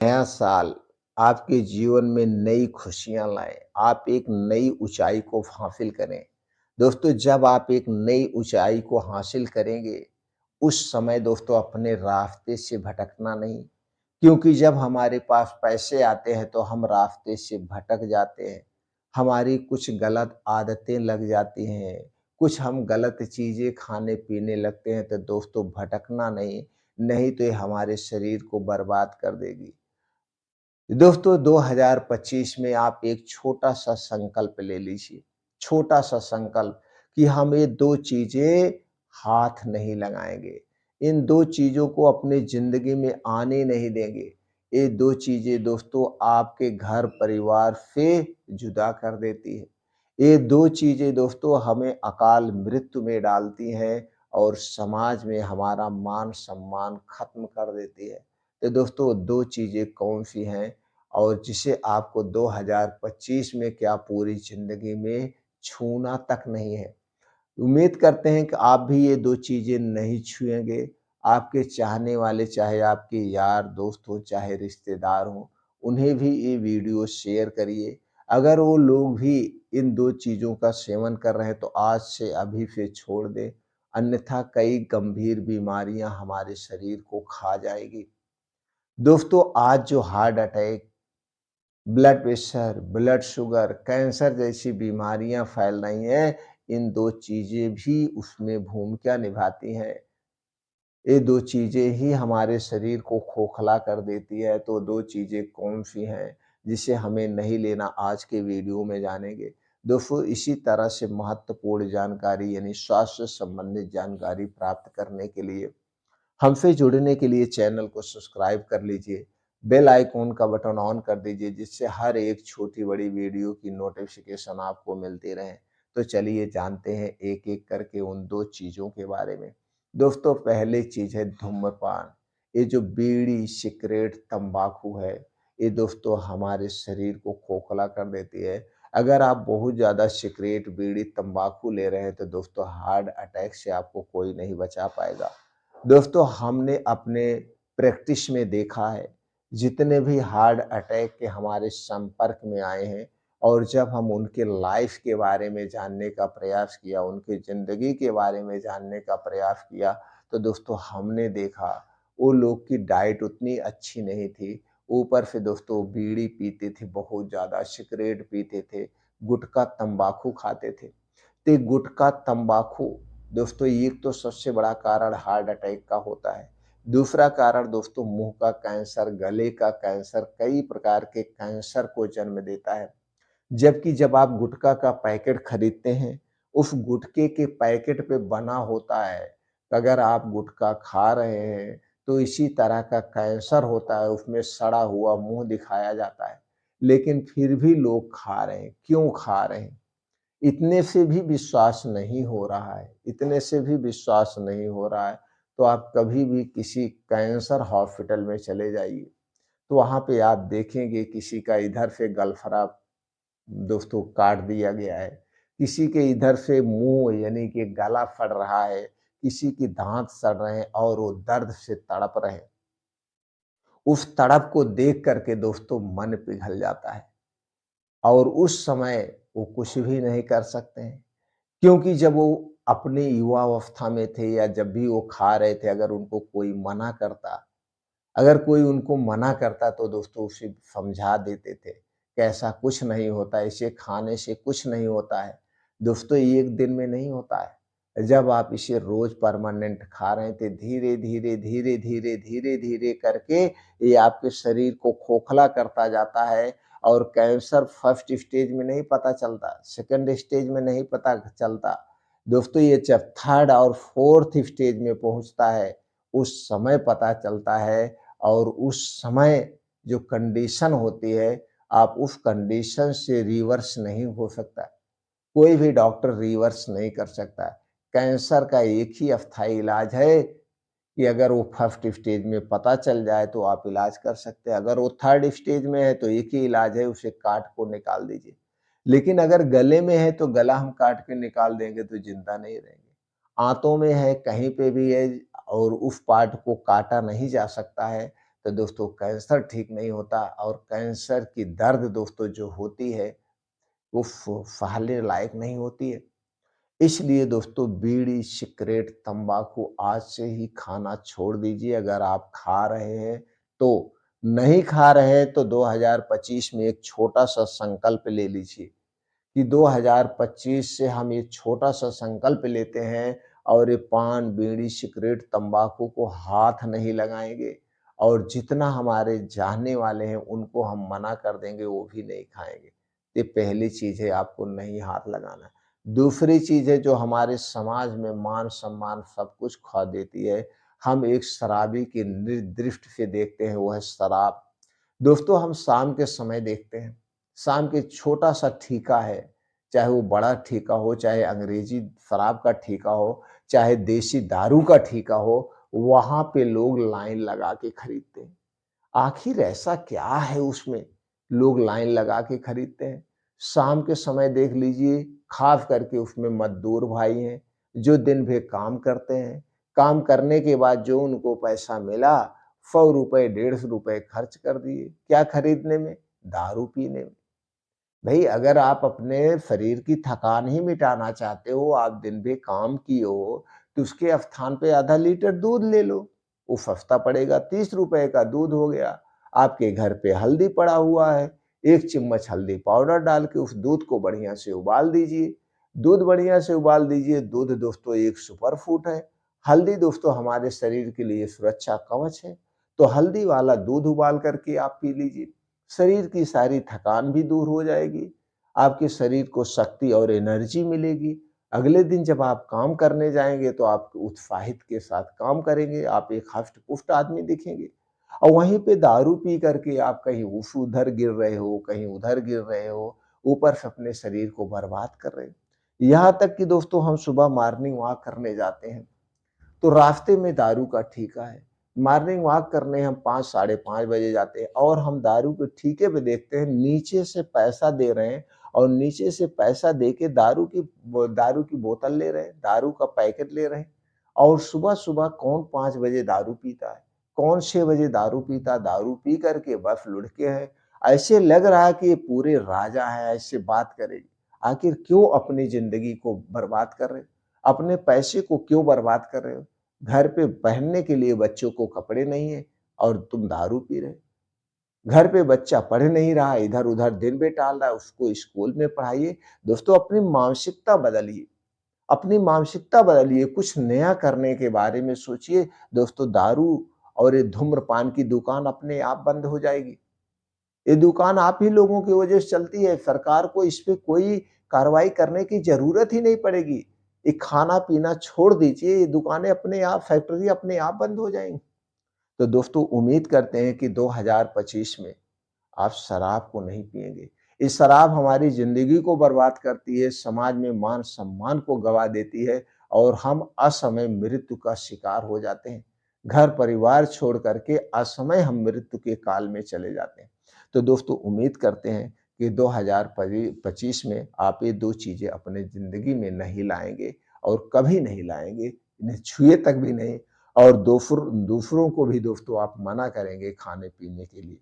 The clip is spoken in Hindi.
नया साल आपके जीवन में नई खुशियाँ लाए, आप एक नई ऊँचाई को हासिल करें। दोस्तों जब आप एक नई ऊँचाई को हासिल करेंगे, उस समय दोस्तों अपने रास्ते से भटकना नहीं, क्योंकि जब हमारे पास पैसे आते हैं तो हम रास्ते से भटक जाते हैं। हमारी कुछ गलत आदतें लग जाती हैं, कुछ हम गलत चीज़ें खाने-पीने लगते हैं तो दोस्तों भटकना नहीं, नहीं तो ये हमारे शरीर को बर्बाद कर देगी। दोस्तों 2025 में आप एक छोटा-सा संकल्प ले लीजिए, छोटा-सा संकल्प कि हम ये 2 चीज़ें हाथ नहीं लगाएँगे। इन 2 चीज़ों को अपनी ज़िंदगी में आने नहीं देंगे। ये 2 चीज़ें दोस्तों आपके घर परिवार से जुदा कर देती है। ये 2 चीज़ें दोस्तों हमें अकाल मृत्यु में डालती हैं और समाज में हमारा मान-सम्मान खत्म कर देती है। तो दोस्तों 2 चीज़ें कौन-सी हैं और जिसे आपको 2025 में क्या पूरी ज़िंदगी में छूना तक नहीं है। उम्मीद करते हैं कि आप भी ये 2 चीज़ें नहीं छुएँगे। आपके चाहने वाले चाहे आपके यार दोस्त हों, चाहे रिश्तेदार हों, उन्हें भी ये वीडियो शेयर करिए। अगर वो लोग भी इन 2 चीज़ों का सेवन कर रहे हैं तो आज से अभी से छोड़ दें, अन्यथा कई गंभीर बीमारियाँ हमारे शरीर को खा जाएगी। दोस्तों आज जो heart attack, blood pressure, blood sugar, cancer जैसी बीमारियाँ फैल रही हैं, इन 2 चीज़ें भी उसमें भूमिका निभाती हैं। ये 2 चीज़ें ही हमारे शरीर को खोखला कर देती है, तो 2 चीज़ें कौन-सी हैं, जिसे हमें नहीं लेना आज के वीडियो में जानेंगे। दोस्तों इसी तरह से महत्वपूर्ण जानकारी यानी स्वास्थ्य से संबंधित जानकारी प्राप्त करने के लिए हमसे जुड़ने के लिए चैनल को सब्सक्राइब कर लीजिए, बेल आइकॉन का बटन ऑन कर दीजिए जिससे हर एक छोटी-बड़ी वीडियो की नोटिफ़िकेशन आपको मिलती रहे। तो चलिए जानते हैं एक-एक करके उन 2 चीज़ों के बारे में। दोस्तों पहली चीज़ है धूम्रपान। ये जो बीड़ी, सिगरेट, तम्बाकू है, ये दोस्तों हमारे शरीर को खोखला कर देती है। अगर आप बहुत ज़्यादा सिगरेट, बीड़ी, तम्बाकू ले रहे हैं तो दोस्तों हार्ट अटैक से आपको कोई नहीं बचा पाएगा। दोस्तों हमने अपने प्रैक्टिस में देखा है, जितने भी हार्ट अटैक के हमारे संपर्क में आए हैं और जब हम उनके लाइफ के बारे में जानने का प्रयास किया, उनकी ज़िंदगी के बारे में जानने का प्रयास किया, तो दोस्तों हमने देखा वो लोग की डाइट उतनी अच्छी नहीं थी। ऊपर से दोस्तों बीड़ी पीते थे बहुत ज़्यादा, सिगरेट पीते थे, गुटखा, तम्बाकू खाते थे। तो ये गुटखा, तम्बाकू दोस्तों एक तो सबसे बड़ा कारण हार्ट अटैक का होता है। दूसरा कारण दोस्तों मुँह का कैंसर, गले का कैंसर, कई प्रकार के कैंसर को जन्म देता है। जबकि जब आप गुटखा का पैकेट खरीदते हैं, उस गुटखे के पैकेट पे बना होता है, अगर आप गुटखा खा रहे हैं, तो इसी तरह का कैंसर होता है, उसमें सड़ा हुआ मुँह दिखाया जाता है। लेकिन फिर भी लोग खा रहे हैं, क्यों खा रहे हैं? इतने से भी विश्वास नहीं हो रहा है, इतने से भी विश्वास नहीं हो रहा है, तो आप कभी भी किसी कैंसर हॉस्पिटल में चले जाइए, तो वहाँ पे आप देखेंगे किसी का इधर से गलफड़ा दोस्तों काट दिया गया है, किसी के इधर से मुँह यानी कि गला फट रहा है, किसी के दाँत सड़ रहे हैं और वो दर्द से तड़प रहे हैं। उस तड़प को देख कर के दोस्तों मन पिघल जाता है और उस समय वो कुछ भी नहीं कर सकते हैं। क्योंकि जब वो अपने युवावस्था में थे या जब भी वो खा रहे थे अगर कोई उनको मना करता तो दोस्तों उसे समझा देते थे कि ऐसा कुछ नहीं होता है, इसे खाने से कुछ नहीं होता है। दोस्तों ये एक दिन में नहीं होता है। जब आप इसे रोज़ परमानेंट खा रहे थे धीरे-धीरे, धीरे-धीरे, धीरे-धीरे करके ये आपके शरीर को खोखला करता जाता है और कैंसर फर्स्ट स्टेज में नहीं पता चलता, सेकंड स्टेज में नहीं पता चलता। दोस्तों ये जब थर्ड और फोर्थ स्टेज में पहुँचता है, उस समय पता चलता है और उस समय जो कंडीशन होती है, आप उस कंडीशन से रिवर्स नहीं हो सकता। कोई भी डॉक्टर रिवर्स नहीं कर सकता। कैंसर का एक ही अस्थायी इलाज है कि अगर वो फर्स्ट स्टेज में पता चल जाए तो आप इलाज कर सकते हैं। अगर वो थर्ड स्टेज में है तो एक ही इलाज है उसे काट को निकाल दीजिए। लेकिन अगर गले में है तो गला हम काट के निकाल देंगे तो ज़िंदा नहीं रहेंगे। आँतों में है, कहीं पे भी है और उस पार्ट को काटा नहीं जा सकता है, तो दोस्तों कैंसर ठीक नहीं होता और कैंसर की दर्द दोस्तों जो होती है, वो सहारने लायक नहीं होती है। इसलिए दोस्तों बीड़ी, सिगरेट, तंबाकू आज से ही खाना छोड़ दीजिए। अगर आप खा रहे हैं तो, नहीं खा रहे हैं तो 2025 में एक छोटा-सा संकल्प ले लीजिए कि 2025 से हम ये छोटा-सा संकल्प लेते हैं और ये पान, बीड़ी, सिगरेट, तंबाकू को हाथ नहीं लगाएँगे और जितना हमारे जानने वाले हैं उनको हम मना कर देंगे, वो भी नहीं खाएँगे। ये पहली चीज़ है, आपको नहीं हाथ लगाना है। दूसरी चीज़ है जो हमारे समाज में मान-सम्मान सब कुछ खा देती है, हम एक शराबी की दृष्टि से देखते हैं, वो है शराब। दोस्तों हम शाम के समय देखते हैं, शाम के छोटा-सा ठेका है, चाहे वो बड़ा ठेका हो, चाहे अंग्रेज़ी शराब का ठेका हो, चाहे देसी दारू का ठेका हो, वहाँ पे लोग लाइन लगा के खरीदते हैं। आखिर ऐसा क्या है उसमें, लोग लाइन लगा के खरीदते हैं? शाम के समय देख लीजिए, ख़ास करके उसमें मज़दूर भाई हैं, जो दिन भर काम करते हैं। काम करने के बाद जो उनको पैसा मिला, ₹100 ₹150 खर्च कर दिए। क्या खरीदने में? दारू पीने में। भई अगर आप अपने शरीर की थकान ही मिटाना चाहते हो, आप दिन भर काम किए हो, तो उसके स्थान पे आधा लीटर दूध ले लो। वो सस्ता पड़ेगा, ₹30 का दूध हो गया। आपके घर पे हल्दी पड़ा हुआ है, 1 चम्मच हल्दी पाउडर डाल के उस दूध को बढ़िया से उबाल दीजिए। दूध बढ़िया से उबाल दीजिए, दूध दोस्तों एक सुपर फूड है। हल्दी दोस्तों हमारे शरीर के लिए सुरक्षा कवच है, तो हल्दी वाला दूध उबाल कर के आप पी लीजिए। शरीर की सारी थकान भी दूर हो जाएगी, आपके शरीर को शक्ति और एनर्जी मिलेगी। अगले दिन जब आप काम करने जाएँगे तो आप उत्साहित के साथ काम करेंगे, आप एक हष्ट-पुष्ट आदमी दिखेंगे। और वहीं पे दारू पी करके आप कहीं उधर गिर रहे हो, कहीं उधर गिर रहे हो, ऊपर से अपने शरीर को बर्बाद कर रहे हो। यहाँ तक कि दोस्तों हम सुबह मॉर्निंग वॉक करने जाते हैं, तो रास्ते में दारू का ठेका है। मॉर्निंग वॉक करने हम 5 साढ़े 5 बजे जाते हैं और हम दारू के ठेके पे देखते हैं नीचे से पैसा दे रहे हैं और नीचे से पैसा दे के दारू की बोतल ले रहे हैं, दारू का पैकेट ले रहे हैं। और सुबह-सुबह कौन 5 बजे दारू पीता है? कौन 6 बजे दारू पीता है? दारू पी कर के बस लुढ़के हैं। ऐसे लग रहा है कि ये पूरे राजा हैं, ऐसे बात करें। आखिर क्यों अपनी ज़िंदगी को बर्बाद कर रहे हो? अपने पैसे को क्यों बर्बाद कर रहे हो? घर पे पहनने के लिए बच्चों को कपड़े नहीं है और तुम दारू पी रहे हो। घर पे बच्चा पढ़ नहीं रहा, इधर-उधर दिन बिता रहा है, उसको स्कूल में पढ़ाइए। दोस्तों अपनी मानसिकता बदलिए, अपनी मानसिकता बदलिए, कुछ नया करने के बारे में सोचिए। दोस्तों दारू और ये धूम्रपान की दुकान अपने आप बंद हो जाएगी। ये दुकान आप ही लोगों की वजह से चलती है, सरकार को इस पे कोई कार्रवाई करने की ज़रूरत ही नहीं पड़ेगी। ये खाना-पीना छोड़ दीजिए, ये दुकानें अपने आप फैक्ट्री अपने आप बंद हो जाएँगी। तो दोस्तों उम्मीद करते हैं कि 2025 में आप शराब को नहीं पिएँगे। ये शराब हमारी ज़िंदगी को बर्बाद करती है, समाज में मान-सम्मान को गँवा देती है और हम असमय मृत्यु का शिकार हो जाते हैं। घर-परिवार छोड़ कर के असमय हम मृत्यु के काल में चले जाते हैं। तो दोस्तों उम्मीद करते हैं कि 2025 में आप ये 2 चीज़ें अपने ज़िंदगी में नहीं लाएँगे और कभी नहीं लाएँगे, इन्हें छुए तक भी नहीं और दूसरों को भी दोस्तों आप मना करेंगे खाने-पीने के लिए।